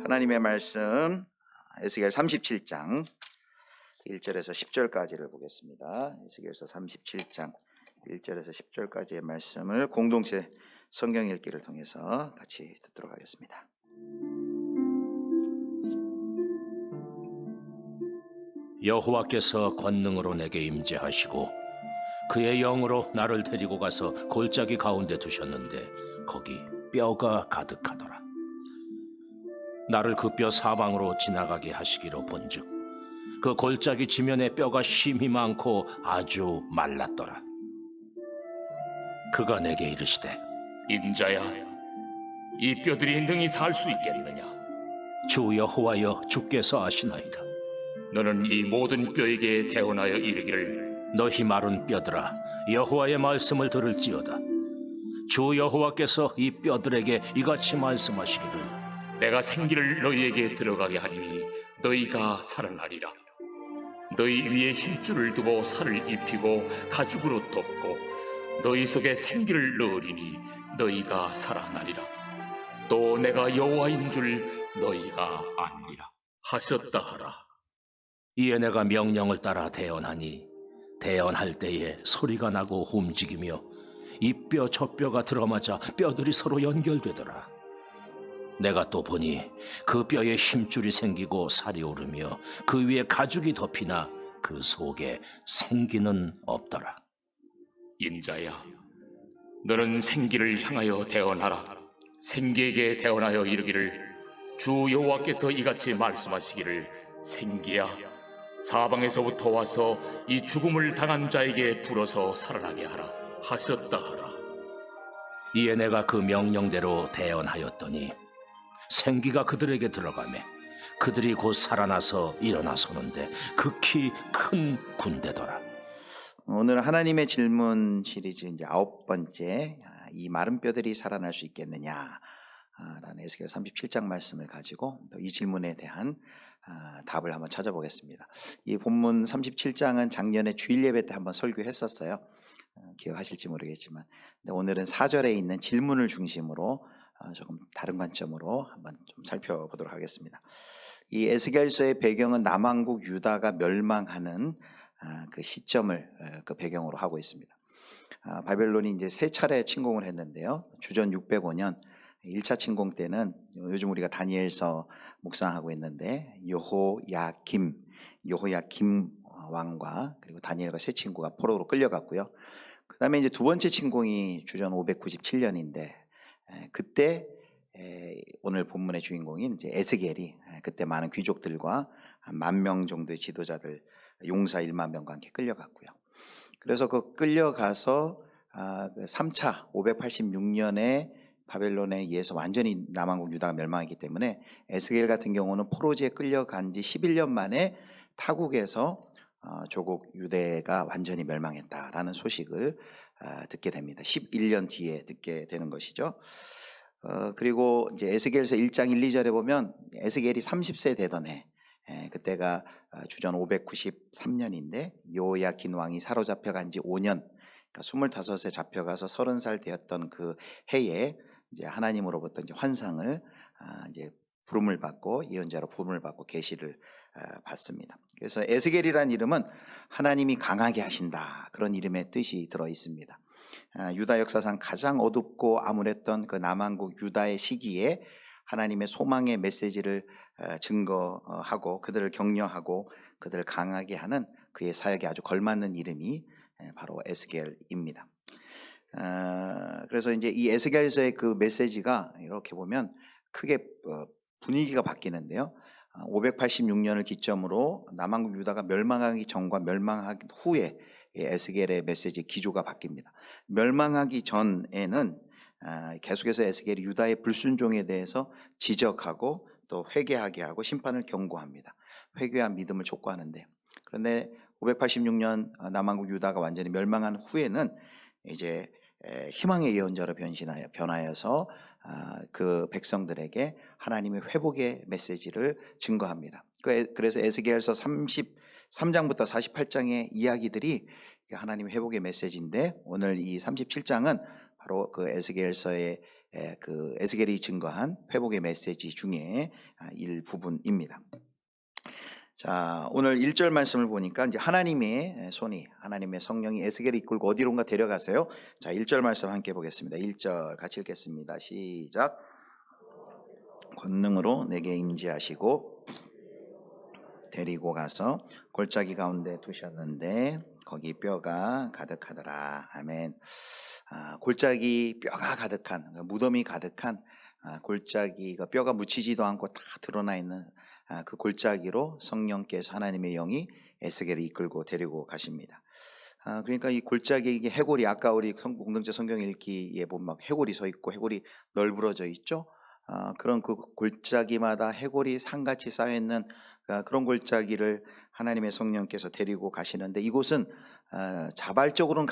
하나님의 말씀 에스겔 37장 1절에서 10절까지를 보겠습니다. 에스겔서 37장 1절에서 10절까지의 말씀을 공동체 성경 읽기를 통해서 같이 듣도록 하겠습니다. 여호와께서 권능으로 내게 임재하시고 그의 영으로 나를 데리고 가서 골짜기 가운데 두셨는데 거기 뼈가 가득하더라. 나를 그 뼈 사방으로 지나가게 하시기로 본즉 그 골짜기 지면에 뼈가 심히 많고 아주 말랐더라. 그가 내게 이르시되 인자야, 이 뼈들이 능히 살 수 있겠느냐? 주 여호와여, 주께서 아시나이다. 너는 이 모든 뼈에게 대언하여 이르기를, 너희 마른 뼈들아, 여호와의 말씀을 들을지어다. 주 여호와께서 이 뼈들에게 이같이 말씀하시기를, 내가 생기를 너희에게 들어가게 하리니 너희가 살아나리라. 너희 위에 힘줄을 두고 살을 입히고 가죽으로 덮고 너희 속에 생기를 넣으리니 너희가 살아나리라. 또 내가 여호와인 줄 너희가 아니라 하셨다 하라. 이에 내가 명령을 따라 대언하니 대언할 때에 소리가 나고 움직이며 이 뼈 저 뼈가 들어맞아 뼈들이 서로 연결되더라. 내가 또 보니 그 뼈에 힘줄이 생기고 살이 오르며 그 위에 가죽이 덮이나 그 속에 생기는 없더라. 인자야, 너는 생기를 향하여 대언하라. 생기에게 대언하여 이르기를, 주 여호와께서 이같이 말씀하시기를, 생기야, 사방에서부터 와서 이 죽음을 당한 자에게 불어서 살아나게 하라 하셨다 하라. 이에 내가 그 명령대로 대언하였더니 생기가 그들에게 들어가매 그들이 곧 살아나서 일어나서는데 극히 큰 군대더라. 오늘 하나님의 질문 시리즈 이제 9번째, 이 마른 뼈들이 살아날 수 있겠느냐 라는 에스겔 37장 말씀을 가지고 또 이 질문에 대한 답을 한번 찾아보겠습니다. 이 본문 37장은 작년에 주일 예배 때 한번 설교했었어요. 기억하실지 모르겠지만, 근데 오늘은 4절에 있는 질문을 중심으로 조금 다른 관점으로 한번 좀 살펴보도록 하겠습니다. 이 에스겔서의 배경은 남왕국 유다가 멸망하는 그 시점을 그 배경으로 하고 있습니다. 바벨론이 이제 세 차례 침공을 했는데요. 주전 605년 1차 침공 때는 요즘 우리가 다니엘서 묵상하고 있는데 여호야김 왕과 그리고 다니엘과 세 친구가 포로로 끌려갔고요. 그 다음에 이제 두 번째 침공이 주전 597년인데 그때 오늘 본문의 주인공인 이제 에스겔이 그때 많은 귀족들과 한 10,000명 정도의 지도자들 용사 10,000명과 함께 끌려갔고요. 그래서 그 끌려가서 3차 586년에 바벨론에 의해서 완전히 남왕국 유다가 멸망했기 때문에 에스겔 같은 경우는 포로지에 끌려간 지 11년 만에 타국에서 조국 유대가 완전히 멸망했다라는 소식을 듣게 됩니다. 11년 뒤에 듣게 되는 것이죠. 그리고 이제 에스겔서 1장 1, 2절에 보면 에스겔이 30세 되던 해, 그때가 주전 593년인데 요야긴 왕이 사로잡혀 간 지 5년, 그러니까 25세 잡혀가서 30살 되었던 그 해에 이제 하나님으로부터 이제 환상을 이제 부름을 받고 예언자로 부름을 받고 계시를 받습니다. 그래서 에스겔이라는 이름은 하나님이 강하게 하신다, 그런 이름의 뜻이 들어 있습니다. 유다 역사상 가장 어둡고 암울했던 그 남왕국 유다의 시기에 하나님의 소망의 메시지를 증거하고 그들을 격려하고 그들을 강하게 하는 그의 사역에 아주 걸맞는 이름이 바로 에스겔입니다. 그래서 이제 이 에스겔서의 그 메시지가 이렇게 보면 크게 분위기가 바뀌는데요. 586년을 기점으로 남왕국 유다가 멸망하기 전과 멸망하기 후에 에스겔의 메시지 기조가 바뀝니다. 멸망하기 전에는 계속해서 에스겔이 유다의 불순종에 대해서 지적하고 또 회개하게 하고 심판을 경고합니다. 회개와 믿음을 촉구하는데, 그런데 586년 남왕국 유다가 완전히 멸망한 후에는 이제 희망의 예언자로 변하여서 그 백성들에게 하나님의 회복의 메시지를 증거합니다. 그래서 에스겔서 33장부터 48장의 이야기들이 하나님의 회복의 메시지인데, 오늘 이 37장은 바로 그 에스겔서의 그 에스겔이 증거한 회복의 메시지 중에 일부분입니다. 자, 오늘 1절 말씀을 보니까 이제 하나님의 손이, 하나님의 성령이 에스겔을 이끌고 어디론가 데려가세요. 자, 1절 말씀 함께 보겠습니다. 1절 같이 읽겠습니다. 시작. 권능으로 내게 임재하시고 데리고 가서 골짜기 가운데 두셨는데 거기 뼈가 가득하더라. 아멘. 골짜기 뼈가 가득한, 무덤이 가득한 골짜기가 뼈가 묻히지도 않고 다 드러나 있는 그 골짜기로 성령께서 하나님의 영이 에스겔을 이끌고 데리고 가십니다. 그러니까 이 골짜기, 이게 해골이, 아까 우리 공동체 성경 읽기에 보면 막 해골이 서 있고 해골이 널브러져 있죠. 그런 그 골짜기마다 해골이 산같이 쌓여 있는 그런 골짜기를 하나님의 성령께서 데리고 가시는데, 이곳은 자발적으로는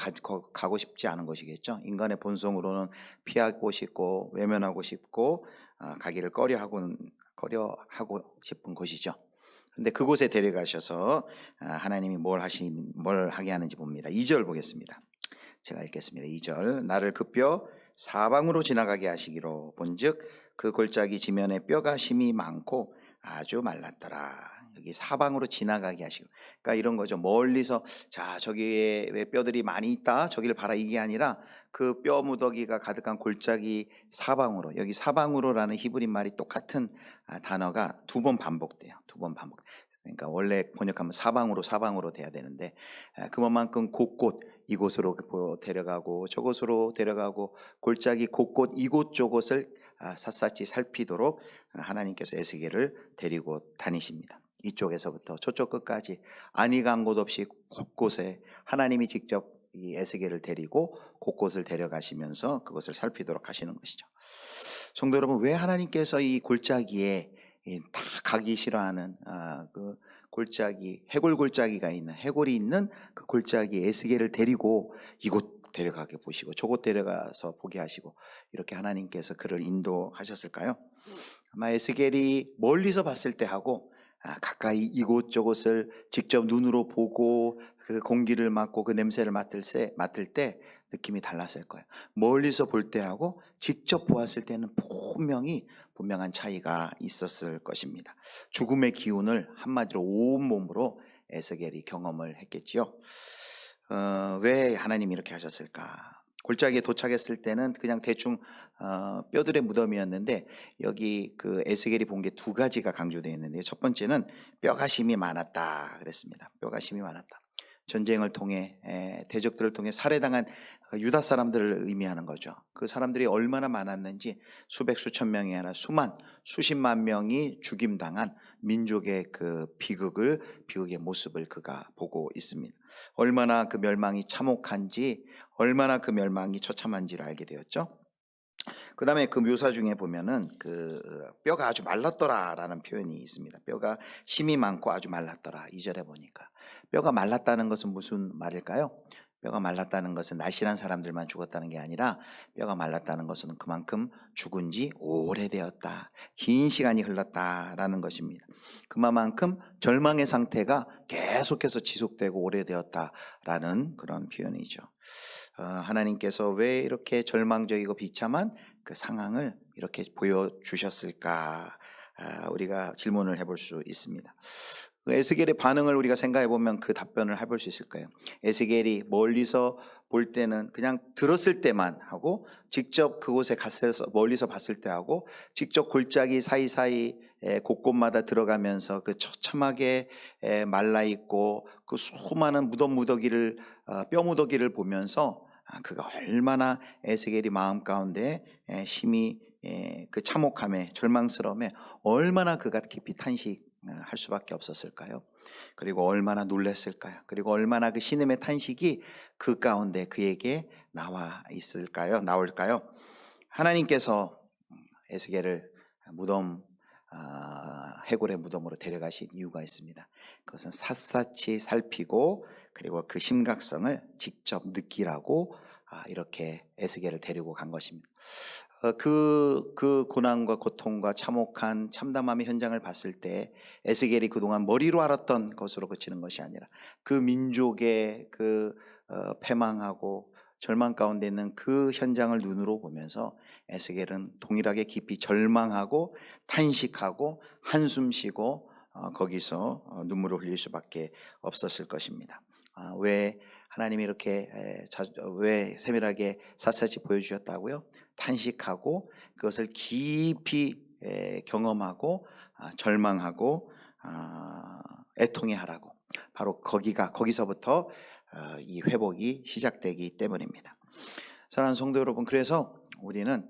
가고 싶지 않은 것이겠죠. 인간의 본성으로는 피하고 싶고 외면하고 싶고 가기를 꺼려하고 싶은 곳이죠. 근데 그곳에 데려가셔서 하나님이 뭘 하게 하는지 봅니다. 2절 보겠습니다. 제가 읽겠습니다. 2절. 나를 그 뼈 사방으로 지나가게 하시기로 본즉 그 골짜기 지면에 뼈가 심이 많고 아주 말랐더라. 여기 사방으로 지나가게 하시고, 그러니까 이런 거죠. 멀리서 자, 저기에 왜 뼈들이 많이 있다, 저기를 봐라, 이게 아니라 그 뼈 무더기가 가득한 골짜기 사방으로, 여기 사방으로라는 히브리 말이 똑같은 단어가 2번 반복돼요. 2번 반복. 그러니까 원래 번역하면 사방으로 돼야 되는데, 그만큼 곳곳 이곳으로 데려가고 저곳으로 데려가고 골짜기 곳곳 이곳저곳을 샅샅이 살피도록 하나님께서 에스겔을 데리고 다니십니다. 이쪽에서부터 저쪽 끝까지 아니 간 곳 없이 곳곳에 하나님이 직접 이 에스겔을 데리고 곳곳을 데려가시면서 그것을 살피도록 하시는 것이죠. 성도 여러분, 왜 하나님께서 이 골짜기에 다 가기 싫어하는 그 골짜기, 해골 골짜기가 있는, 해골이 있는 그 골짜기 에스겔을 데리고 이곳 데려가게 보시고 저곳 데려가서 보게 하시고 이렇게 하나님께서 그를 인도하셨을까요? 아마 에스겔이 멀리서 봤을 때 하고 가까이 이곳저곳을 직접 눈으로 보고 그 공기를 맡고 그 냄새를 맡을 때 느낌이 달랐을 거예요. 멀리서 볼 때하고 직접 보았을 때는 분명한 차이가 있었을 것입니다. 죽음의 기운을 한마디로 온몸으로 에스겔이 경험을 했겠지요. 왜 하나님이 이렇게 하셨을까? 골짜기에 도착했을 때는 그냥 대충 뼈들의 무덤이었는데, 여기 그 에스겔이 본 게 2가지가 강조되어 있는데, 첫 번째는 뼈가 심이 많았다 그랬습니다. 뼈가 심이 많았다. 전쟁을 통해 대적들을 통해 살해당한 유다 사람들을 의미하는 거죠. 그 사람들이 얼마나 많았는지 수백 수천 명이 아니라 수십만 명이 죽임당한 민족의 그 비극의 모습을 그가 보고 있습니다. 얼마나 그 멸망이 참혹한지, 얼마나 그 멸망이 처참한지를 알게 되었죠. 그 다음에 그 묘사 중에 보면은 그 뼈가 아주 말랐더라라는 표현이 있습니다. 뼈가 힘이 많고 아주 말랐더라. 2절에 보니까 뼈가 말랐다는 것은 무슨 말일까요? 뼈가 말랐다는 것은 날씬한 사람들만 죽었다는 게 아니라, 뼈가 말랐다는 것은 그만큼 죽은 지 오래되었다, 긴 시간이 흘렀다라는 것입니다. 그만큼 절망의 상태가 계속해서 지속되고 오래되었다라는 그런 표현이죠. 하나님께서 왜 이렇게 절망적이고 비참한 그 상황을 이렇게 보여주셨을까? 우리가 질문을 해볼 수 있습니다. 에스겔의 반응을 우리가 생각해 보면 그 답변을 해볼 수 있을 거예요. 에스겔이 멀리서 볼 때는 그냥 들었을 때만 하고, 직접 그곳에 갔어서 멀리서 봤을 때 하고, 직접 골짜기 사이사이 곳곳마다 들어가면서 그 처참하게 말라 있고 그 수많은 뼈 무더기를 보면서 그가 얼마나 에스겔이 마음 가운데 심히 그 참혹함에, 절망스러움에 얼마나 그가 깊이 탄식할 수밖에 없었을까요? 그리고 얼마나 놀랐을까요? 그리고 얼마나 그 신음의 탄식이 그 가운데 그에게 나올까요? 하나님께서 에스겔을 해골의 무덤으로 데려가신 이유가 있습니다. 그것은 샅샅이 살피고 그리고 그 심각성을 직접 느끼라고 이렇게 에스겔을 데리고 간 것입니다. 그 고난과 고통과 참혹한 참담함의 현장을 봤을 때 에스겔이 그동안 머리로 알았던 것으로 그치는 것이 아니라, 그 민족의 그 패망하고 절망 가운데 있는 그 현장을 눈으로 보면서 에스겔은 동일하게 깊이 절망하고 탄식하고 한숨 쉬고 거기서 눈물을 흘릴 수밖에 없었을 것입니다. 왜 하나님이 이렇게 왜 세밀하게 샅샅이 보여주셨다고요? 탄식하고 그것을 깊이 경험하고 절망하고 애통해하라고. 바로 거기서부터 이 회복이 시작되기 때문입니다. 사랑하는 성도 여러분, 그래서 우리는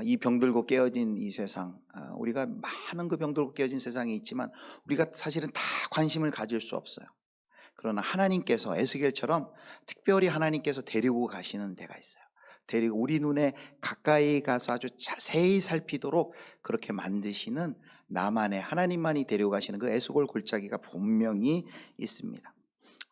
이 병들고 깨어진 이 세상, 우리가 많은 그 병들고 깨어진 세상이 있지만 우리가 사실은 다 관심을 가질 수 없어요. 그러나 하나님께서 에스겔처럼 특별히 하나님께서 데리고 가시는 데가 있어요. 데리고 우리 눈에 가까이 가서 아주 자세히 살피도록 그렇게 만드시는 나만의, 하나님만이 데리고 가시는 그 에스겔 골짜기가 분명히 있습니다.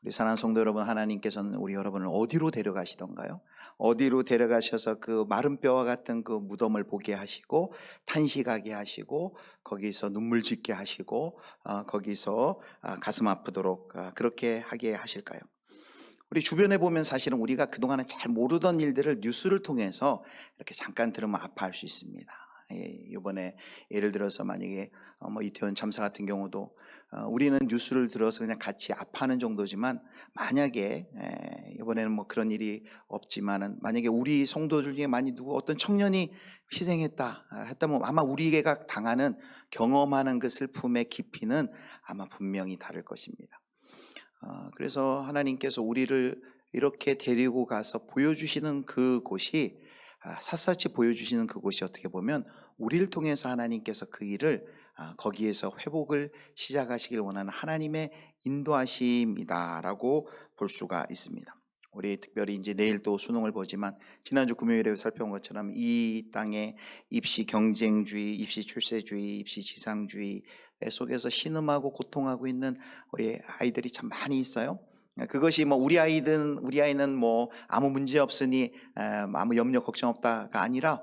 우리 사랑하는 성도 여러분, 하나님께서는 우리 여러분을 어디로 데려가시던가요? 어디로 데려가셔서 그 마른 뼈와 같은 그 무덤을 보게 하시고 탄식하게 하시고 거기서 눈물 짓게 하시고 거기서 가슴 아프도록 그렇게 하게 하실까요? 우리 주변에 보면 사실은 우리가 그동안에 잘 모르던 일들을 뉴스를 통해서 이렇게 잠깐 들으면 아파할 수 있습니다. 이번에 예를 들어서 만약에 이태원 참사 같은 경우도 우리는 뉴스를 들어서 그냥 같이 아파하는 정도지만 만약에 이번에는 뭐 그런 일이 없지만은 만약에 우리 성도들 중에 많이 어떤 청년이 희생했다 했다면 아마 우리가 당하는 경험하는 그 슬픔의 깊이는 아마 분명히 다를 것입니다. 그래서 하나님께서 우리를 이렇게 데리고 가서 보여주시는 그곳이 샅샅이 보여주시는 그곳이 어떻게 보면 우리를 통해서 하나님께서 그 일을 거기에서 회복을 시작하시길 원하는 하나님의 인도하심이다라고 볼 수가 있습니다. 우리 특별히 이제 내일 또 수능을 보지만 지난주 금요일에 살펴본 것처럼 이 땅의 입시 경쟁주의, 입시 출세주의, 입시 지상주의 속에서 신음하고 고통하고 있는 우리 아이들이 참 많이 있어요. 그것이 뭐 우리 아이는 뭐 아무 문제 없으니 아무 염려 걱정 없다가 아니라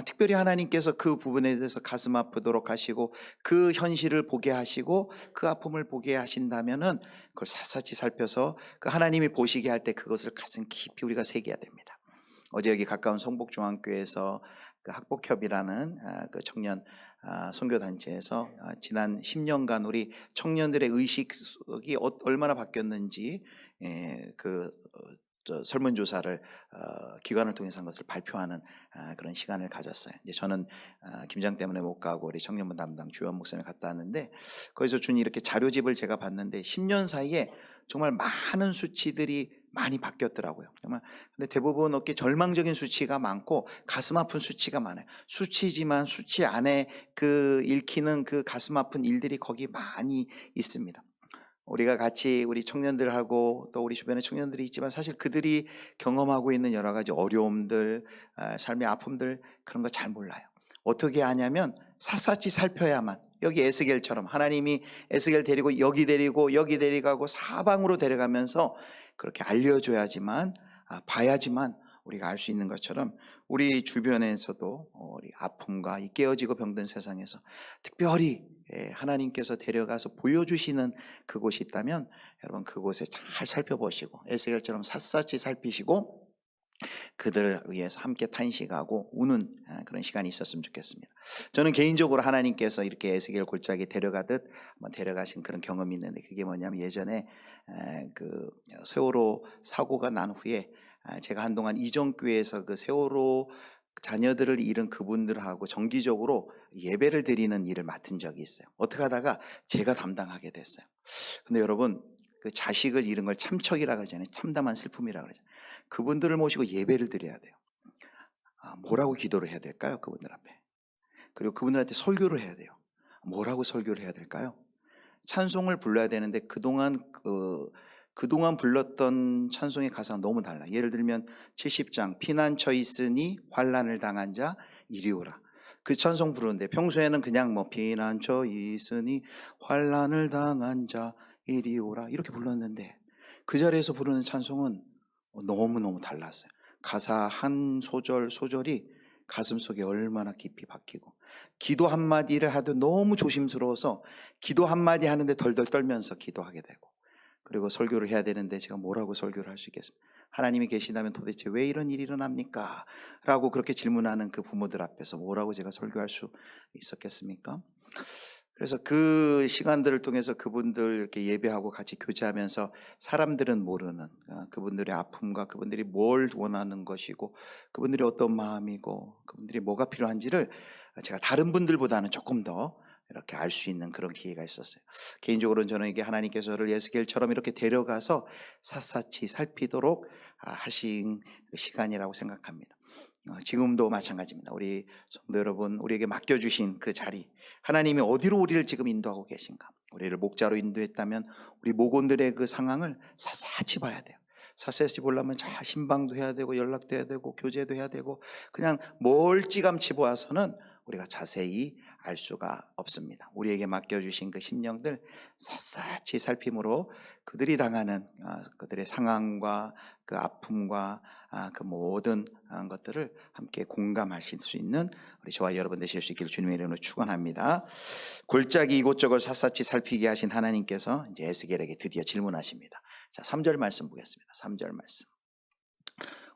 특별히 하나님께서 그 부분에 대해서 가슴 아프도록 하시고 그 현실을 보게 하시고 그 아픔을 보게 하신다면은 그걸 샅샅이 살펴서 그 하나님이 보시게 할 때 그것을 가슴 깊이 우리가 새겨야 됩니다. 어제 여기 가까운 성북중앙교회에서 그 학복협이라는 그 청년 선교단체에서 지난 10년간 우리 청년들의 의식이 얼마나 바뀌었는지 설문조사를 기관을 통해서 한 것을 발표하는 그런 시간을 가졌어요. 이제 저는 김장 때문에 못 가고 우리 청년부 담당 주연 목사님 갔다 왔는데 거기서 준 이렇게 자료집을 제가 봤는데 10년 사이에 정말 많은 수치들이 많이 바뀌었더라고요. 정말 근데 대부분 이렇게 절망적인 수치가 많고 가슴 아픈 수치가 많아요. 수치지만 수치 안에 그 읽히는 그 가슴 아픈 일들이 거기 많이 있습니다. 우리가 같이 우리 청년들하고 또 우리 주변에 청년들이 있지만 사실 그들이 경험하고 있는 여러 가지 어려움들, 삶의 아픔들 그런 거 잘 몰라요. 어떻게 하냐면 샅샅이 살펴야만 여기 에스겔처럼 하나님이 에스겔 데리고 여기 데리고 사방으로 데려가면서 그렇게 알려줘야지만 봐야지만 우리가 알 수 있는 것처럼 우리 주변에서도 우리 아픔과 이 깨어지고 병든 세상에서 특별히 하나님께서 데려가서 보여주시는 그곳이 있다면 여러분 그곳에 잘 살펴보시고 에스겔처럼 샅샅이 살피시고 그들을 위해서 함께 탄식하고 우는 그런 시간이 있었으면 좋겠습니다. 저는 개인적으로 하나님께서 이렇게 에스겔 골짜기 데려가듯 한번 데려가신 그런 경험이 있는데 그게 뭐냐면 예전에 그 세월호 사고가 난 후에 제가 한동안 이정교회에서 그 세월호 자녀들을 잃은 그분들하고 정기적으로 예배를 드리는 일을 맡은 적이 있어요. 어떻게 하다가 제가 담당하게 됐어요. 근데 여러분 그 자식을 잃은 걸 참척이라 그러잖아요. 참담한 슬픔이라 그러잖아요. 그분들을 모시고 예배를 드려야 돼요. 뭐라고 기도를 해야 될까요? 그분들 앞에. 그리고 그분들한테 설교를 해야 돼요. 뭐라고 설교를 해야 될까요? 찬송을 불러야 되는데 그동안 불렀던 찬송의 가사가 너무 달라요. 예를 들면 70장 피난처 있으니 환난을 당한 자 이리 오라. 그 찬송 부르는데 평소에는 그냥 뭐 피난처 있으니 환난을 당한 자 이리 오라 이렇게 불렀는데 그 자리에서 부르는 찬송은 너무너무 달랐어요. 가사 한 소절이 가슴속에 얼마나 깊이 박히고 기도 한마디를 하도 너무 조심스러워서 기도 한마디 하는데 덜덜 떨면서 기도하게 되고 그리고 설교를 해야 되는데 제가 뭐라고 설교를 할 수 있겠습니까? 하나님이 계시다면 도대체 왜 이런 일이 일어납니까? 라고 그렇게 질문하는 그 부모들 앞에서 뭐라고 제가 설교할 수 있었겠습니까? 그래서 그 시간들을 통해서 그분들 이렇게 예배하고 같이 교제하면서 사람들은 모르는 그분들의 아픔과 그분들이 뭘 원하는 것이고 그분들이 어떤 마음이고 그분들이 뭐가 필요한지를 제가 다른 분들보다는 조금 더 이렇게 알 수 있는 그런 기회가 있었어요. 개인적으로는 저는 이게 하나님께서 저를 에스겔처럼 이렇게 데려가서 샅샅이 살피도록 하신 시간이라고 생각합니다. 지금도 마찬가지입니다. 우리 성도 여러분, 우리에게 맡겨주신 그 자리, 하나님이 어디로 우리를 지금 인도하고 계신가? 우리를 목자로 인도했다면 우리 목원들의 그 상황을 샅샅이 봐야 돼요. 샅샅이 보려면 잘 신방도 해야 되고 연락도 해야 되고 교제도 해야 되고 그냥 멀찌감치 보아서는 우리가 자세히 알 수가 없습니다. 우리에게 맡겨주신 그 심령들 샅샅이 살핌으로 그들이 당하는 그들의 상황과 그 아픔과 그 모든 것들을 함께 공감하실 수 있는 우리 저와 여러분 되실 수 있기를 주님의 이름으로 축원합니다. 골짜기 이곳저곳 샅샅이 살피게 하신 하나님께서 이제 에스겔에게 드디어 질문하십니다. 자, 3절 말씀 보겠습니다. 3절 말씀.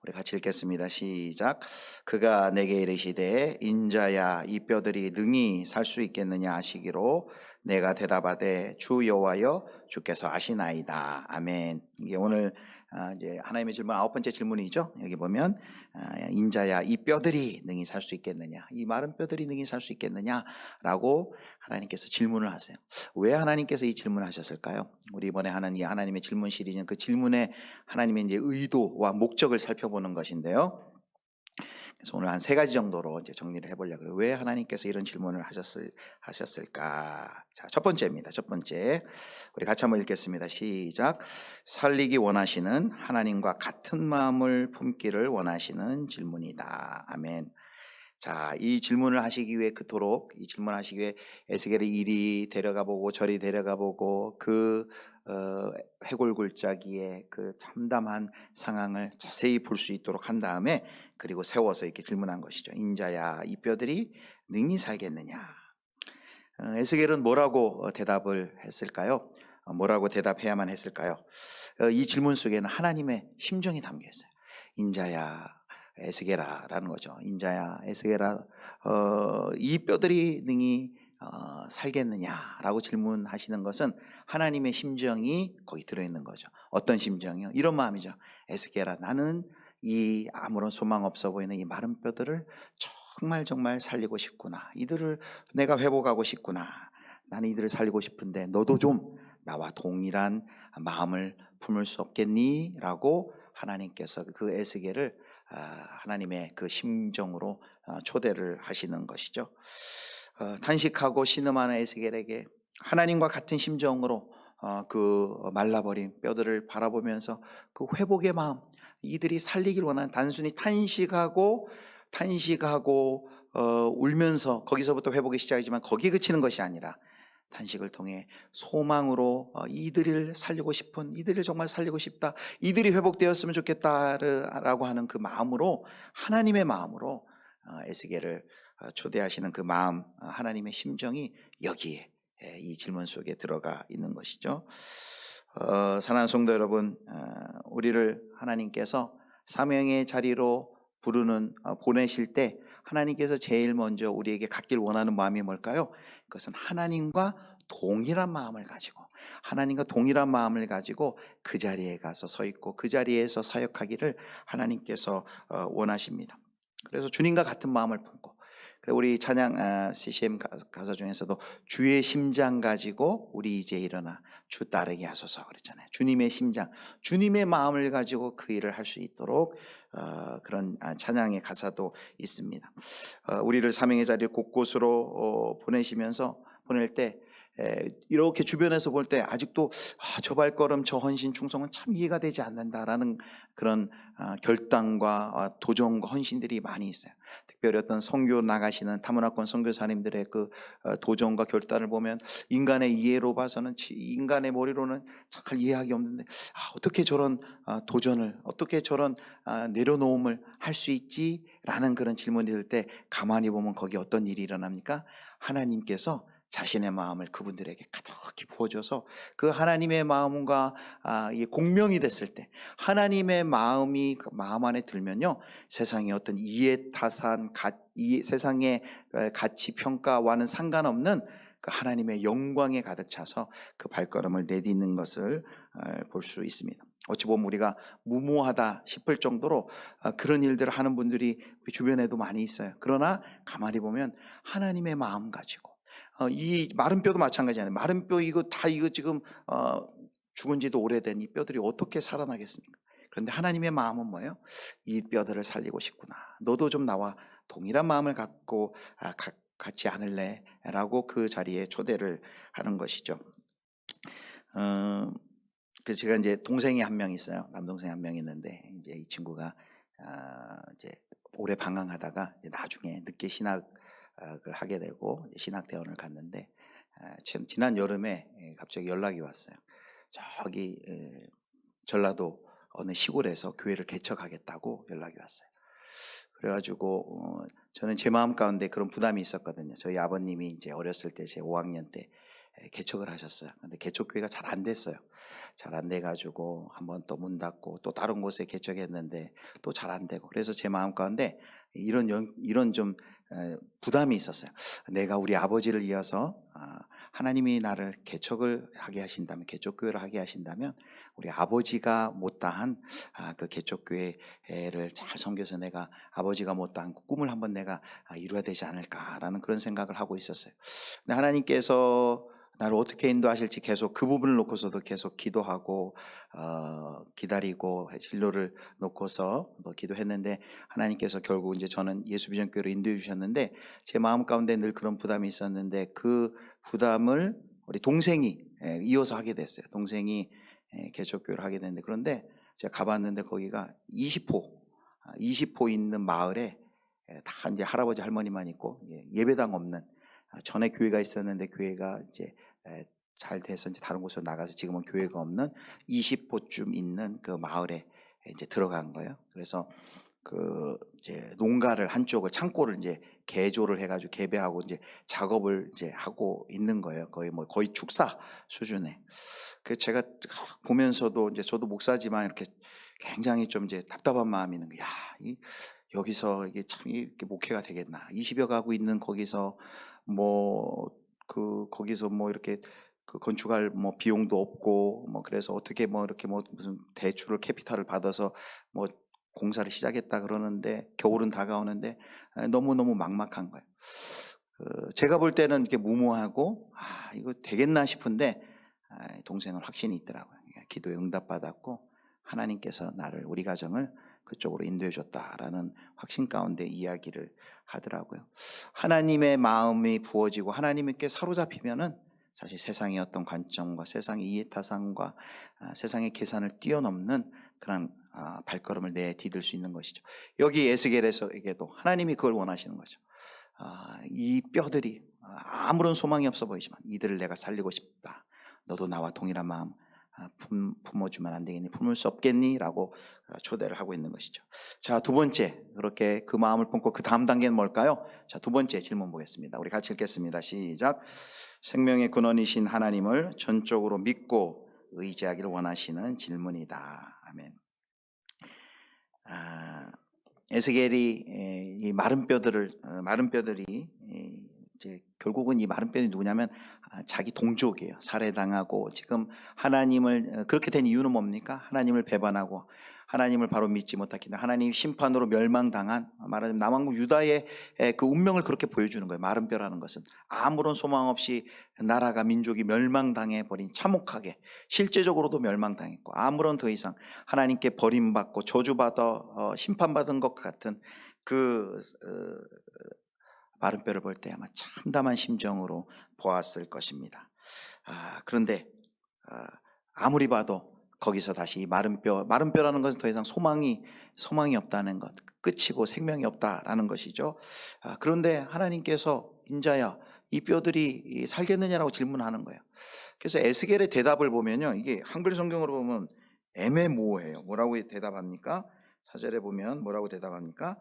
우리 같이 읽겠습니다. 시작. 그가 내게 이르시되 인자야 이 뼈들이 능히 살 수 있겠느냐 하시기로 내가 대답하되 주 여호와여 주께서 아시나이다. 아멘. 이게 오늘 이제 하나님의 질문 9번째 질문이죠. 여기 보면 인자야 이 뼈들이 능히 살 수 있겠느냐, 이 마른 뼈들이 능히 살 수 있겠느냐라고 하나님께서 질문을 하세요. 왜 하나님께서 이 질문을 하셨을까요? 우리 이번에 하는 이 하나님의 질문 시리즈는 그 질문에 하나님의 이제 의도와 목적을 살펴보는 것인데요. 그래서 오늘 한 3가지 정도로 이제 정리를 해보려고 해요. 왜 하나님께서 이런 질문을 하셨을까? 자, 첫 번째입니다. 첫 번째. 우리 같이 한번 읽겠습니다. 시작. 살리기 원하시는 하나님과 같은 마음을 품기를 원하시는 질문이다. 아멘. 자, 이 질문을 하시기 위해 그토록 이 질문을 하시기 위해 에스겔을 이리 데려가 보고 저리 데려가 보고 그 해골골짜기의 그 참담한 상황을 자세히 볼 수 있도록 한 다음에 그리고 세워서 이렇게 질문한 것이죠. 인자야 이 뼈들이 능히 살겠느냐. 에스겔은 뭐라고 대답을 했을까요? 뭐라고 대답해야만 했을까요? 이 질문 속에는 하나님의 심정이 담겨 있어요. 인자야 에스겔아 라는 거죠. 인자야 에스겔아 이 뼈들이 능히 살겠느냐라고 질문하시는 것은 하나님의 심정이 거기 들어있는 거죠. 어떤 심정이요? 이런 마음이죠. 에스겔아 나는 이 아무런 소망 없어 보이는 이 마른 뼈들을 정말 살리고 싶구나. 이들을 내가 회복하고 싶구나. 나는 이들을 살리고 싶은데 너도 좀 나와 동일한 마음을 품을 수 없겠니? 라고 하나님께서 그 에스겔을 하나님의 그 심정으로 초대를 하시는 것이죠. 탄식하고 신음하는 에스겔에게 하나님과 같은 심정으로 그 말라버린 뼈들을 바라보면서 그 회복의 마음, 이들이 살리길 원하는, 단순히 탄식하고 울면서 거기서부터 회복이 시작이지만 거기에 그치는 것이 아니라 탄식을 통해 소망으로 이들을 살리고 싶은, 이들을 정말 살리고 싶다, 이들이 회복되었으면 좋겠다라고 하는 그 마음으로, 하나님의 마음으로 에스겔을 초대하시는 그 마음, 하나님의 심정이 여기에 이 질문 속에 들어가 있는 것이죠. 사랑하는 성도 여러분, 우리를 하나님께서 사명의 자리로 보내실 때 하나님께서 제일 먼저 우리에게 갖길 원하는 마음이 뭘까요? 그것은 하나님과 동일한 마음을 가지고, 하나님과 동일한 마음을 가지고 그 자리에 가서 서 있고 그 자리에서 사역하기를 하나님께서 원하십니다. 그래서 주님과 같은 마음을 품고, 우리 찬양 CCM 가사 중에서도 주의 심장 가지고 우리 이제 일어나 주 따르게 하소서 그랬잖아요. 주님의 심장, 주님의 마음을 가지고 그 일을 할 수 있도록 그런 찬양의 가사도 있습니다. 우리를 사명의 자리를 곳곳으로 보낼 때 이렇게 주변에서 볼 때 아직도 저 발걸음, 저 헌신, 충성은 참 이해가 되지 않는다라는 그런 결단과 도전과 헌신들이 많이 있어요. 특별히 어떤 선교 나가시는 타문화권 선교사님들의 그 도전과 결단을 보면 인간의 이해로 봐서는, 인간의 머리로는 잘 이해하기 없는데 어떻게 저런 도전을, 어떻게 저런 내려놓음을 할 수 있지라는 그런 질문이 들 때 가만히 보면 거기 어떤 일이 일어납니까? 하나님께서 자신의 마음을 그분들에게 가득히 부어줘서 그 하나님의 마음과 이게 공명이 됐을 때 하나님의 마음이 그 마음 안에 들면요, 세상의 어떤 이해타산, 세상의 가치 평가와는 상관없는 그 하나님의 영광에 가득 차서 그 발걸음을 내딛는 것을 볼 수 있습니다. 어찌 보면 우리가 무모하다 싶을 정도로 그런 일들을 하는 분들이 우리 주변에도 많이 있어요. 그러나 가만히 보면 하나님의 마음 가지고 이 마른 뼈도 마찬가지잖아요. 마른 뼈 이거 지금 죽은 지도 오래된 이 뼈들이 어떻게 살아나겠습니까? 그런데 하나님의 마음은 뭐예요? 이 뼈들을 살리고 싶구나. 너도 좀 나와 동일한 마음을 갖고 같지 않을래? 라고 그 자리에 초대를 하는 것이죠. 그 제가 이제 동생이 한 명 있어요. 남동생 한 명 있는데 이제 이 친구가 이제 오래 방황하다가 이제 나중에 늦게 신학을 하게 되고 신학대원을 갔는데 지난 여름에 갑자기 연락이 왔어요. 저기 전라도 어느 시골에서 교회를 개척하겠다고 연락이 왔어요. 그래가지고 저는 제 마음 가운데 그런 부담이 있었거든요. 저희 아버님이 이제 어렸을 때 제 5학년 때 개척을 하셨어요. 근데 개척교회가 잘 안 됐어요. 잘 안 돼가지고 한번 또 문 닫고 또 다른 곳에 개척했는데 또 잘 안 되고, 그래서 제 마음 가운데 이런 좀 부담이 있었어요. 내가 우리 아버지를 이어서 하나님이 나를 개척을 하게 하신다면, 개척교회를 하게 하신다면 우리 아버지가 못다한 그 개척교회를 잘 섬겨서 내가 아버지가 못다한 꿈을 한번 내가 이루어야 되지 않을까라는 그런 생각을 하고 있었어요. 근데 하나님께서 나를 어떻게 인도하실지 계속 그 부분을 놓고서도 계속 기도하고 기다리고 진로를 놓고서 또 기도했는데, 하나님께서 결국 이제 저는 예수비전교회로 인도해 주셨는데 제 마음 가운데 늘 그런 부담이 있었는데 그 부담을 우리 동생이 이어서 하게 됐어요. 동생이 개척교회를 하게 됐는데, 그런데 제가 가봤는데 거기가 20호 있는 마을에 다 이제 할아버지 할머니만 있고 예배당 없는, 전에 교회가 있었는데 교회가 이제 잘 돼서 이제 다른 곳으로 나가서 지금은 교회가 없는 20호쯤 있는 그 마을에 이제 들어간 거예요. 그래서 그 이제 농가를 한쪽을 창고를 이제 개조를 해가지고 개배하고 이제 작업을 이제 하고 있는 거예요. 거의 축사 수준에. 그 제가 보면서도 이제 저도 목사지만 이렇게 굉장히 좀 이제 답답한 마음이 있는 거예요. 여기서 이게 참 이렇게 목회가 되겠나? 20여 가구 있는 거기서 거기서 이렇게 그 건축할 비용도 없고 그래서 어떻게 이렇게 무슨 대출을 캐피탈을 받아서 공사를 시작했다 그러는데 겨울은 다가오는데 너무너무 막막한 거예요. 제가 볼 때는 이렇게 무모하고 이거 되겠나 싶은데 동생은 확신이 있더라고요. 기도에 응답받았고 하나님께서 우리 가정을 그쪽으로 인도해 줬다라는 확신 가운데 이야기를 하더라고요. 하나님의 마음이 부어지고 하나님께 사로잡히면은 사실 세상의 어떤 관점과 세상의 이해타산과 세상의 계산을 뛰어넘는 그런 발걸음을 내디딜 수 있는 것이죠. 여기 에스겔에서에게도 하나님이 그걸 원하시는 거죠. 이 뼈들이 아무런 소망이 없어 보이지만 이들을 내가 살리고 싶다. 너도 나와 동일한 마음 품어주면 안 되겠니? 품을 수 없겠니? 라고 초대를 하고 있는 것이죠. 자, 두 번째, 그렇게 그 마음을 품고 그 다음 단계는 뭘까요? 자, 두 번째 질문 보겠습니다. 우리 같이 읽겠습니다. 시작. 생명의 근원이신 하나님을 전적으로 믿고 의지하기를 원하시는 질문이다. 아멘. 에스겔이 이 마른 뼈들이 이제 결국은 이 마른 뼈이 누구냐면 자기 동족이에요. 살해당하고 지금 하나님을 그렇게 된 이유는 뭡니까? 하나님을 배반하고 하나님을 바로 믿지 못했기 때문에 하나님 심판으로 멸망당한, 말하자면 남왕국 유다의 그 운명을 그렇게 보여주는 거예요. 마른 뼈라는 것은 아무런 소망 없이 나라가 민족이 멸망당해 버린, 참혹하게 실제적으로도 멸망당했고 아무런 더 이상 하나님께 버림받고 저주받아 심판받은 것 같은 그 마른 뼈를 볼 때 아마 참담한 심정으로 보았을 것입니다. 그런데 아무리 봐도 거기서 다시 마른 뼈라는 것은 더 이상 소망이 없다는 것, 끝이고 생명이 없다라는 것이죠. 그런데 하나님께서 인자야 이 뼈들이 살겠느냐라고 질문하는 거예요. 그래서 에스겔의 대답을 보면요, 이게 한글 성경으로 보면 애매모호해요. 뭐라고 대답합니까? 4절에 보면 뭐라고 대답합니까?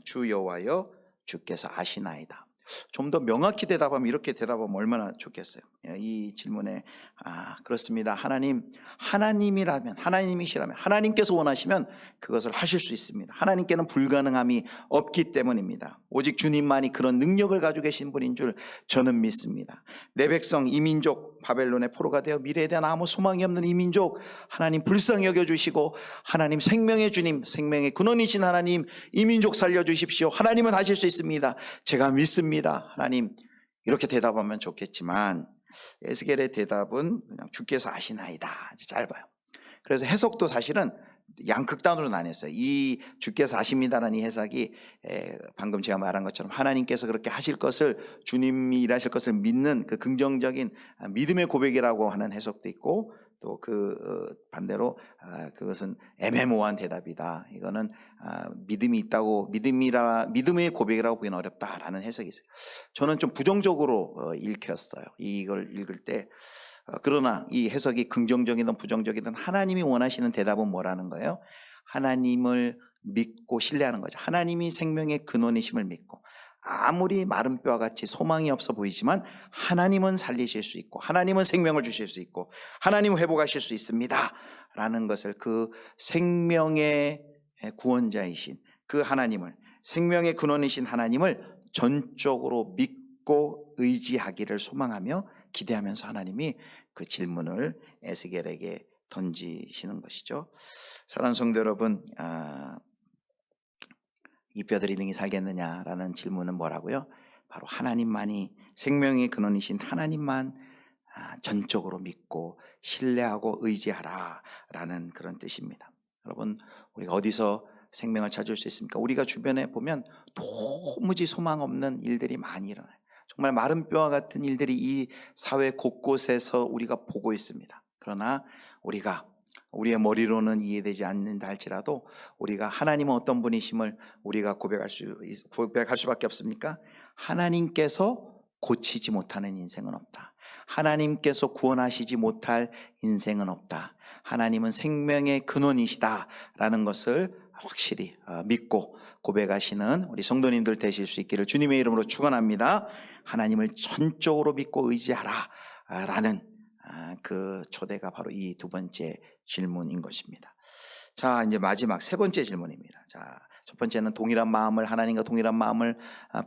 주 여호와여 주께서 아시나이다. 좀 더 명확히 대답하면 이렇게 대답하면 얼마나 좋겠어요. 이 질문에 그렇습니다. 하나님이라면, 하나님이시라면, 하나님께서 원하시면 그것을 하실 수 있습니다. 하나님께는 불가능함이 없기 때문입니다. 오직 주님만이 그런 능력을 가지고 계신 분인 줄 저는 믿습니다. 내 백성 이 민족 바벨론의 포로가 되어 미래에 대한 아무 소망이 없는 이 민족 하나님 불쌍히 여겨주시고, 하나님 생명의 주님, 생명의 근원이신 하나님 이 민족 살려주십시오. 하나님은 하실 수 있습니다. 제가 믿습니다. 하나님, 이렇게 대답하면 좋겠지만 에스겔의 대답은 그냥 주께서 아시나이다, 아주 짧아요. 그래서 해석도 사실은 양극단으로 나뉘었어요. 이 주께서 아십니다라는 이 해석이 방금 제가 말한 것처럼 하나님께서 그렇게 하실 것을, 주님이 일하실 것을 믿는 그 긍정적인 믿음의 고백이라고 하는 해석도 있고, 또 그 반대로 그것은 애매모호한 대답이다, 이거는 믿음이 있다고, 믿음의 고백이라고 보기는 어렵다라는 해석이 있어요. 저는 좀 부정적으로 읽혔어요, 이걸 읽을 때. 그러나 이 해석이 긍정적이든 부정적이든 하나님이 원하시는 대답은 뭐라는 거예요? 하나님을 믿고 신뢰하는 거죠. 하나님이 생명의 근원이심을 믿고, 아무리 마른 뼈와 같이 소망이 없어 보이지만 하나님은 살리실 수 있고, 하나님은 생명을 주실 수 있고, 하나님은 회복하실 수 있습니다 라는 것을, 그 생명의 구원자이신 그 하나님을, 생명의 근원이신 하나님을 전적으로 믿고 의지하기를 소망하며 기대하면서 하나님이 그 질문을 에스겔에게 던지시는 것이죠. 사랑하는 성도 여러분, 이 뼈들이 능히 살겠느냐라는 질문은 뭐라고요? 바로 하나님만이, 생명의 근원이신 하나님만 전적으로 믿고 신뢰하고 의지하라 라는 그런 뜻입니다. 여러분, 우리가 어디서 생명을 찾을 수 있습니까? 우리가 주변에 보면 도무지 소망 없는 일들이 많이 일어나요. 정말 마른 뼈와 같은 일들이 이 사회 곳곳에서 우리가 보고 있습니다. 그러나 우리의 머리로는 이해되지 않는다 할지라도 우리가 하나님은 어떤 분이심을 우리가 고백할 수밖에 없습니까? 하나님께서 고치지 못하는 인생은 없다. 하나님께서 구원하시지 못할 인생은 없다. 하나님은 생명의 근원이시다라는 것을 확실히 믿고 고백하시는 우리 성도님들 되실 수 있기를 주님의 이름으로 축원합니다. 하나님을 전적으로 믿고 의지하라 라는 그 초대가 바로 이 두 번째 질문인 것입니다. 자, 이제 마지막 세 번째 질문입니다. 자, 첫 번째는 동일한 마음을, 하나님과 동일한 마음을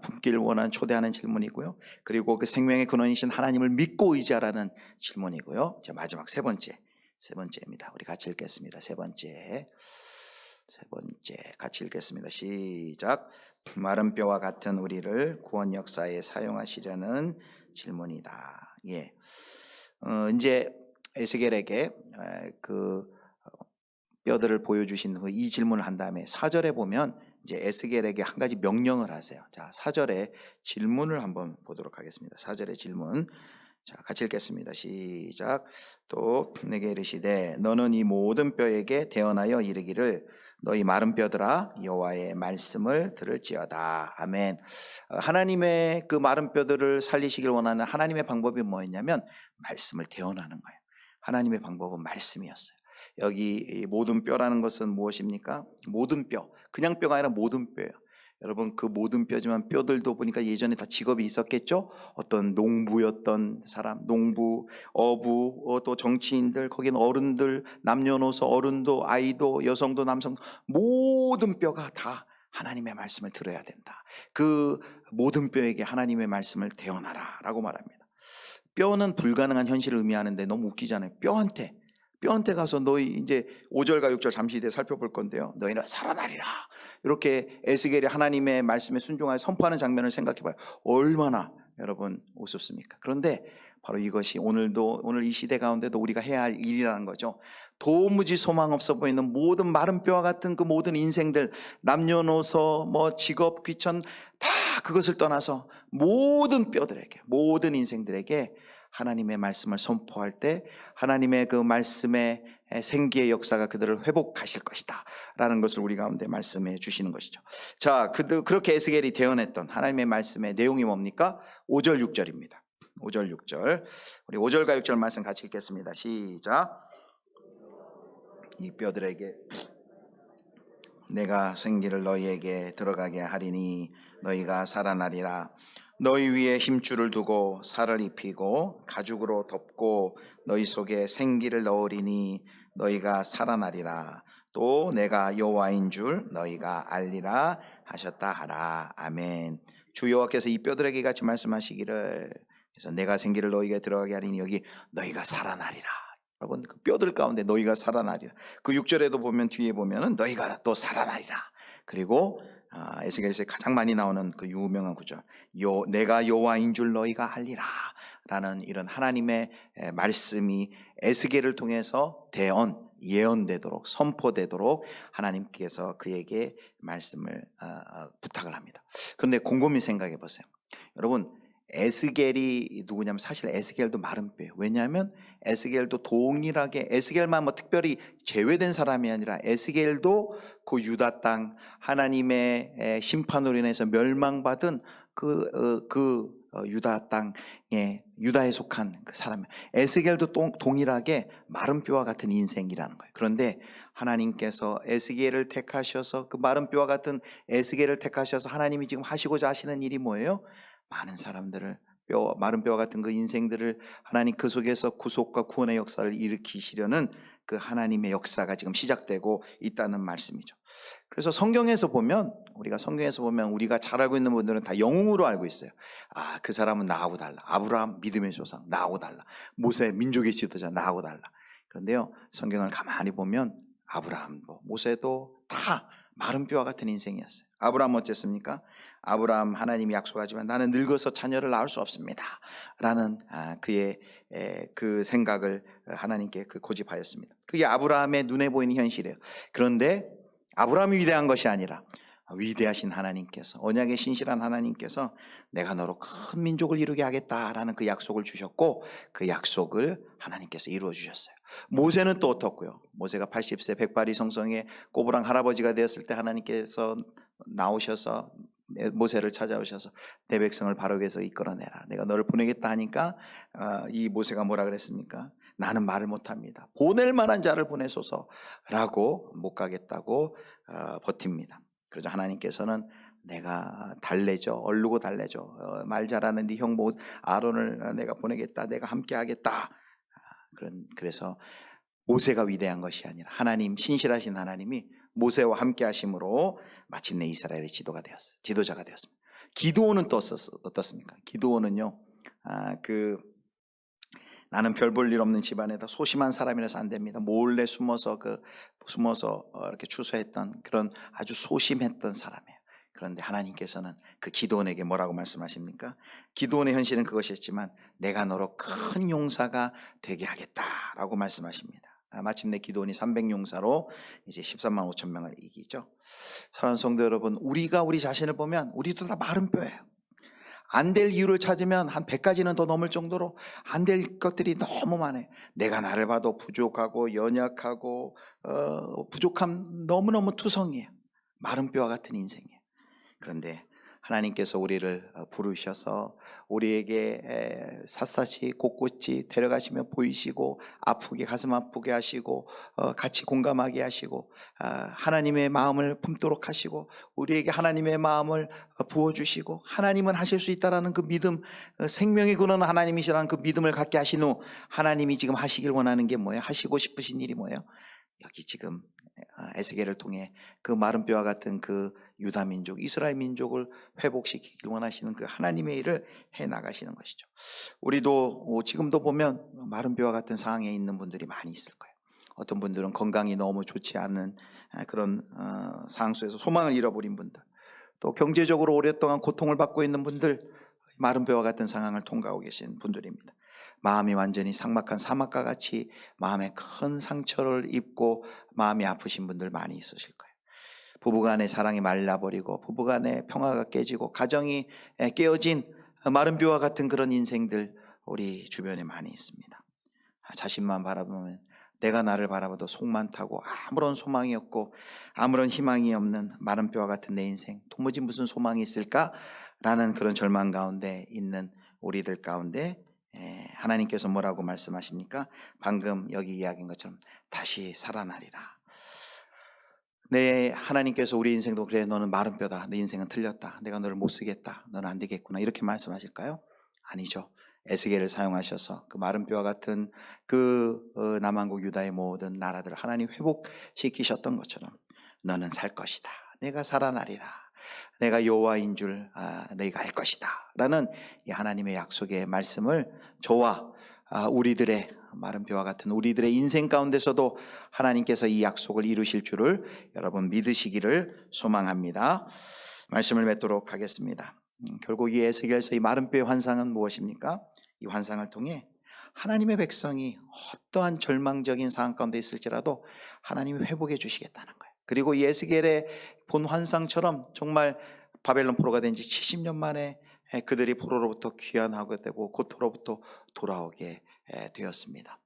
품기를 원하는 초대하는 질문이고요. 그리고 그 생명의 근원이신 하나님을 믿고 의지하라는 질문이고요. 자, 마지막 세 번째입니다. 우리 같이 읽겠습니다. 세 번째 같이 읽겠습니다. 시작. 마른 뼈와 같은 우리를 구원 역사에 사용하시려는 질문이다. 예. 이제 에스겔에게 그 뼈들을 보여주신 후 이 질문을 한 다음에 4절에 보면 이제 에스겔에게 한 가지 명령을 하세요. 자, 4절에 질문을 한번 보도록 하겠습니다. 4절의 질문. 자, 같이 읽겠습니다. 시작. 또 내게 이르시되 너는 이 모든 뼈에게 대언하여 이르기를 너희 마른 뼈들아 여호와의 말씀을 들을지어다. 아멘. 하나님의 그 마른 뼈들을 살리시길 원하는 하나님의 방법이 뭐였냐면 말씀을 대언하는 거예요. 하나님의 방법은 말씀이었어요. 여기 모든 뼈라는 것은 무엇입니까? 모든 뼈, 그냥 뼈가 아니라 모든 뼈예요. 여러분, 그 모든 뼈지만 뼈들도 보니까 예전에 다 직업이 있었겠죠? 어떤 농부였던 사람, 농부, 어부, 또 정치인들, 거기는 어른들, 남녀노소, 어른도, 아이도, 여성도, 남성도, 모든 뼈가 다 하나님의 말씀을 들어야 된다. 그 모든 뼈에게 하나님의 말씀을 대언하라 라고 말합니다. 뼈는 불가능한 현실을 의미하는데 너무 웃기잖아요. 뼈한테 가서 너희, 이제 5절과 6절 잠시 뒤에 살펴볼 건데요, 너희는 살아나리라, 이렇게 에스겔이 하나님의 말씀에 순종하여 선포하는 장면을 생각해봐요. 얼마나 여러분 우습습니까? 그런데 바로 이것이 오늘 이 시대 가운데도 우리가 해야 할 일이라는 거죠. 도무지 소망 없어 보이는 모든 마른 뼈와 같은 그 모든 인생들, 남녀노소, 직업, 귀천, 다 그것을 떠나서 모든 뼈들에게, 모든 인생들에게 하나님의 말씀을 선포할 때 하나님의 그 말씀의 생기의 역사가 그들을 회복하실 것이다 라는 것을 우리 가운데 말씀해 주시는 것이죠. 자, 그렇게 에스겔이 대언했던 하나님의 말씀의 내용이 뭡니까? 5절 6절입니다 5절 6절, 우리 5절과 6절 말씀 같이 읽겠습니다. 시작. 이 뼈들에게 내가 생기를 너희에게 들어가게 하리니 너희가 살아나리라. 너희 위에 힘줄을 두고 살을 입히고 가죽으로 덮고 너희 속에 생기를 넣으리니 너희가 살아나리라. 또 내가 여호와인 줄 너희가 알리라 하셨다 하라. 아멘. 주 여호와께서 이 뼈들에게 같이 말씀하시기를, 그래서 내가 생기를 너희에게 들어가게 하리니 여기 너희가 살아나리라. 여러분, 그 뼈들 가운데 너희가 살아나리라. 그 6절에도 보면, 뒤에 보면은 너희가 또 살아나리라. 그리고 에스겔에서 가장 많이 나오는 그 유명한 구절, 내가 여호와인 줄 너희가 알리라 라는 이런 하나님의 말씀이 에스겔을 통해서 예언되도록, 선포되도록 하나님께서 그에게 말씀을 부탁을 합니다. 그런데 곰곰이 생각해 보세요. 여러분, 에스겔이 누구냐면 사실 에스겔도 마른 뼈예요. 왜냐하면 에스겔도 동일하게, 에스겔만 뭐 특별히 제외된 사람이 아니라 에스겔도 그 유다 땅, 하나님의 심판으로 인해서 멸망받은 유다 땅에, 유다에 속한 그 사람이에요. 에스겔도 동일하게 마른 뼈와 같은 인생이라는 거예요. 그런데 하나님께서 에스겔을 택하셔서, 그 마른 뼈와 같은 에스겔을 택하셔서 하나님이 지금 하시고자 하시는 일이 뭐예요? 많은 사람들을, 마른 뼈와 같은 그 인생들을 하나님 그 속에서 구속과 구원의 역사를 일으키시려는 그 하나님의 역사가 지금 시작되고 있다는 말씀이죠. 그래서 성경에서 보면, 우리가 잘 알고 있는 분들은 다 영웅으로 알고 있어요. 그 사람은 나하고 달라. 아브라함 믿음의 조상, 나하고 달라. 모세 민족의 지도자, 나하고 달라. 그런데요, 성경을 가만히 보면 아브라함도 모세도 다 마른 뼈와 같은 인생이었어요. 아브라함 어땠습니까? 아브라함, 하나님이 약속하지만 나는 늙어서 자녀를 낳을 수 없습니다 라는 그의 그 생각을 하나님께 고집하였습니다. 그게 아브라함의 눈에 보이는 현실이에요. 그런데 아브라함이 위대한 것이 아니라 위대하신 하나님께서, 언약의 신실한 하나님께서 내가 너로 큰 민족을 이루게 하겠다라는 그 약속을 주셨고, 그 약속을 하나님께서 이루어 주셨어요. 모세는 또 어떻고요? 모세가 80세 백발이 성성의 꼬부랑 할아버지가 되었을 때 하나님께서 나오셔서 모세를 찾아오셔서 내 백성을 바로 위해서 이끌어내라, 내가 너를 보내겠다 하니까 이 모세가 뭐라 그랬습니까? 나는 말을 못합니다. 보낼 만한 자를 보내소서라고 못 가겠다고 버팁니다. 그래서 하나님께서는 내가 달래줘, 얼르고 달래줘, 말 잘하는 네 형 아론을 내가 보내겠다, 내가 함께 하겠다. 그래서 모세가 위대한 것이 아니라 하나님, 신실하신 하나님이 모세와 함께 하심으로 마침내 이스라엘의 지도자가 되었습니다. 기드온은 또 어떻습니까? 기드온은요, 나는 별 볼 일 없는 집안에다 소심한 사람이라서 안 됩니다. 몰래 숨어서 이렇게 추수했던 그런 아주 소심했던 사람이에요. 그런데 하나님께서는 그 기드온에게 뭐라고 말씀하십니까? 기드온의 현실은 그것이었지만 내가 너로 큰 용사가 되게 하겠다라고 말씀하십니다. 마침내 기드온이 300용사로 이제 13만 5천 명을 이기죠. 사랑하는 성도 여러분, 우리가 우리 자신을 보면 우리도 다 마른 뼈예요. 안 될 이유를 찾으면 한 100가지는 더 넘을 정도로 안 될 것들이 너무 많아요. 내가 나를 봐도 부족하고 연약하고 부족함 너무너무 투성이에요. 마른 뼈와 같은 인생이에요. 그런데 하나님께서 우리를 부르셔서 우리에게 샅샅이 곳곳이 데려가시며 보이시고 가슴 아프게 하시고 같이 공감하게 하시고 하나님의 마음을 품도록 하시고 우리에게 하나님의 마음을 부어주시고 하나님은 하실 수 있다라는 그 믿음, 생명의 근원은 하나님이시라는 그 믿음을 갖게 하신 후 하나님이 지금 하시길 원하는 게 뭐예요? 하시고 싶으신 일이 뭐예요? 여기 지금 에스겔을 통해 그 마른 뼈와 같은 그 유다 민족, 이스라엘 민족을 회복시키길 원하시는 그 하나님의 일을 해나가시는 것이죠. 우리도 지금도 보면 마른 뼈와 같은 상황에 있는 분들이 많이 있을 거예요. 어떤 분들은 건강이 너무 좋지 않은 그런 상황 속에서 소망을 잃어버린 분들, 또 경제적으로 오랫동안 고통을 받고 있는 분들, 마른 뼈와 같은 상황을 통과하고 계신 분들입니다. 마음이 완전히 삭막한 사막과 같이 마음에 큰 상처를 입고 마음이 아프신 분들 많이 있으실 거예요. 부부간의 사랑이 말라버리고 부부간의 평화가 깨지고 가정이 깨어진 마른 뼈와 같은 그런 인생들 우리 주변에 많이 있습니다. 자신만 바라보면, 내가 나를 바라봐도 속만 타고 아무런 소망이 없고 아무런 희망이 없는 마른 뼈와 같은 내 인생, 도무지 무슨 소망이 있을까라는 그런 절망 가운데 있는 우리들 가운데 하나님께서 뭐라고 말씀하십니까? 방금 여기 이야기한 것처럼 다시 살아나리라. 내 하나님께서 우리 인생도 그래 너는 마른 뼈다. 내 인생은 틀렸다. 내가 너를 못 쓰겠다. 너는 안 되겠구나. 이렇게 말씀하실까요? 아니죠. 에스겔을 사용하셔서 그 마른 뼈와 같은 그 남한국 유다의 모든 나라들을 하나님 회복시키셨던 것처럼 너는 살 것이다. 내가 살아나리라. 내가 여호와인 줄 너희가 알 것이다. 라는 이 하나님의 약속의 말씀을 저와 우리들의 마른 뼈와 같은 우리들의 인생 가운데서도 하나님께서 이 약속을 이루실 줄을 여러분 믿으시기를 소망합니다. 말씀을 맺도록 하겠습니다. 결국 이 에스겔서 이 마른 뼈의 환상은 무엇입니까? 이 환상을 통해 하나님의 백성이 어떠한 절망적인 상황 가운데 있을지라도 하나님이 회복해 주시겠다는 거예요. 그리고 이 에스겔의 본 환상처럼 정말 바벨론 포로가 된 지 70년 만에 그들이 포로로부터 귀환하게 되고 고토로부터 돌아오게 되었습니다.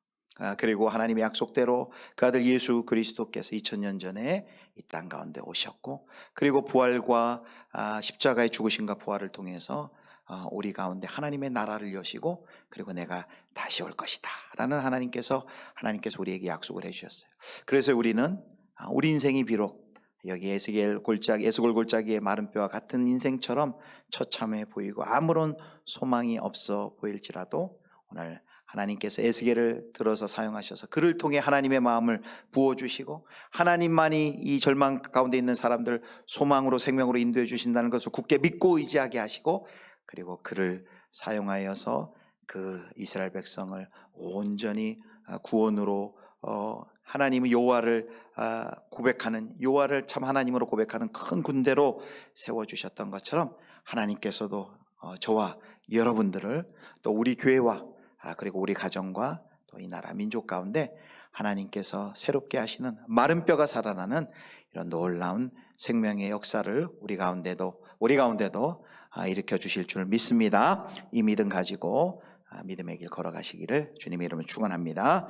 그리고 하나님의 약속대로 그 아들 예수 그리스도께서 2000년 전에 이 땅 가운데 오셨고, 그리고 부활과 십자가의 죽으심과 부활을 통해서 우리 가운데 하나님의 나라를 여시고, 그리고 내가 다시 올 것이다 라는 하나님께서 우리에게 약속을 해주셨어요. 그래서 우리는 우리 인생이 비록 여기 에스골 골짜기의 마른 뼈와 같은 인생처럼 처참해 보이고 아무런 소망이 없어 보일지라도 오늘 하나님께서 에스겔을 들어서 사용하셔서 그를 통해 하나님의 마음을 부어주시고 하나님만이 이 절망 가운데 있는 사람들 소망으로 생명으로 인도해 주신다는 것을 굳게 믿고 의지하게 하시고, 그리고 그를 사용하여서 그 이스라엘 백성을 온전히 구원으로 하나님의 여호와를 고백하는, 여호와를 참 하나님으로 고백하는 큰 군대로 세워주셨던 것처럼 하나님께서도 저와 여러분들을 또 우리 교회와 그리고 우리 가정과 또 이 나라 민족 가운데 하나님께서 새롭게 하시는 마른 뼈가 살아나는 이런 놀라운 생명의 역사를 우리 가운데도 일으켜 주실 줄 믿습니다. 이 믿음 가지고 믿음의 길 걸어가시기를 주님의 이름으로 축원합니다.